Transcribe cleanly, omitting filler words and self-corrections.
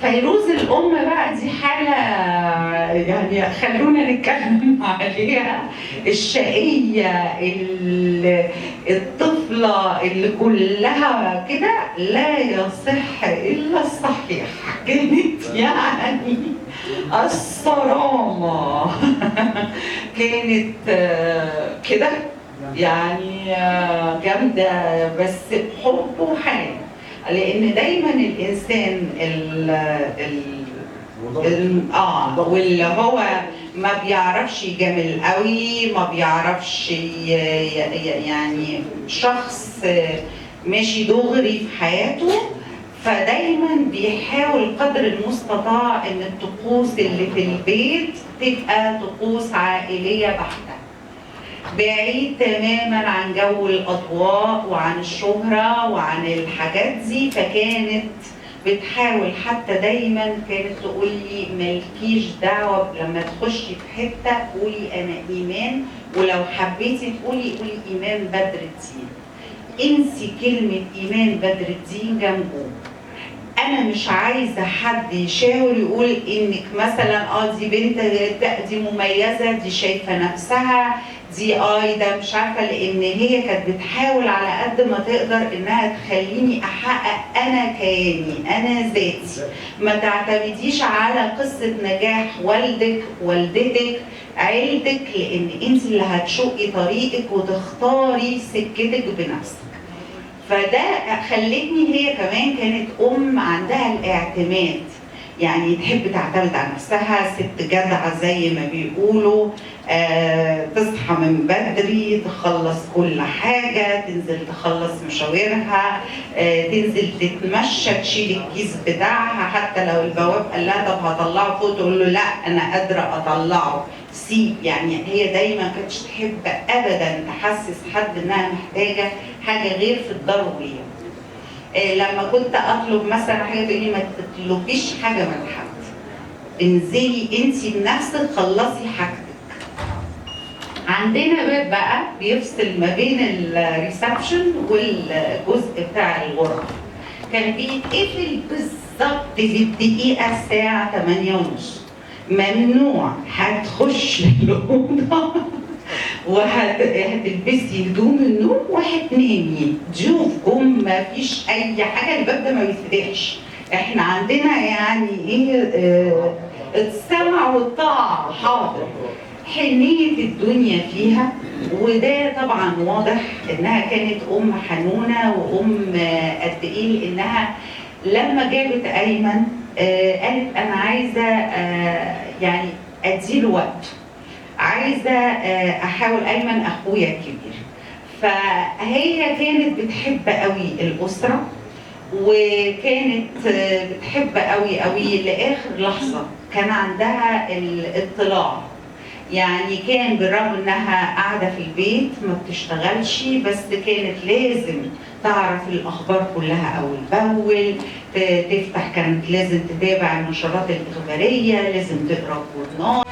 فيروز الأم بقى دي حالة يعني خلونا نتكلم عليها. الشقية الطفلة اللي كلها كده لا يصح إلا الصحيح، كانت يعني الصرامة كانت كده يعني جامدة بس بحب وحنان، لان دايما الانسان واللي هو ما بيعرفش يجامل قوي، ما بيعرفش يعني شخص ماشي دغري في حياته، فدايما بيحاول قدر المستطاع ان الطقوس اللي في البيت تبقى طقوس عائليه بحته، بعيد تماما عن جو الاضواء وعن الشهره وعن الحاجات دي. فكانت بتحاول حتى دايما كانت تقول لي مالكيش دعوه لما تخشي في حته قولي انا ايمان، ولو حبيتي قولي ايمان بدر الدين، انسي كلمه ايمان بدر الدين جنبه. انا مش عايزه حد يشاور يقول انك مثلا دي بنت دي مميزه، دي شايفه نفسها، دي ده مش عارفه، لان هي كانت بتحاول على قد ما تقدر انها تخليني احقق انا كياني، انا ذاتي. ما تعتمديش على قصه نجاح والدك والدتك عيلتك، لان انت اللي هتشقي طريقك وتختاري سكتك بنفسك. فده خلتني، هي كمان كانت عندها الاعتماد، يعني تحب تعتمد على نفسها، ست جدعة زي ما بيقولوا، تصحى من بدري تخلص كل حاجة، تنزل تخلص مشاورها، تنزل تتمشى تشيل الكيس بتاعها، حتى لو البواب قال لها طب هطلعه فوق تقول له لا أنا قادرة أطلعه سيب. يعني هي دايما ما كانتش تحب أبدا تحسس حد إنها محتاجة حاجة غير في الضرورية. لما كنت اطلب مثلا حاجه تقول لي ما تطلبيش حاجه من حد، انزلي انت بنفسك خلصي حاجتك. عندنا باب بقى بيفصل ما بين الريسبشن والجزء بتاع الغرف، كان بيتقفل بالظبط بالدقيقه الساعه 8:30. ممنوع هتخش الاوضه وهتلبسي هدوم النوم وهتنامي، ضيوف جم ما فيش اي حاجه، الباب ده ما بيتفتحش. احنا عندنا يعني ايه السمع والطاعه، حاضر، حنيه الدنيا فيها. وده طبعا واضح انها كانت حنونه قد ايه، لانها لما جابت ايمن قالت انا عايزه يعني اديله وقت، عايزه احاول ايمن اخويا الكبير. فهي كانت بتحب قوي الاسره، وكانت بتحب قوي قوي لاخر لحظه كان عندها الاطلاع. يعني كان بالرغم انها قاعده في البيت ما بتشتغلش، بس كانت لازم تعرف الاخبار كلها اول باول، تفتح كانت لازم تتابع النشرات الاخباريه، لازم تقرا الجورنال.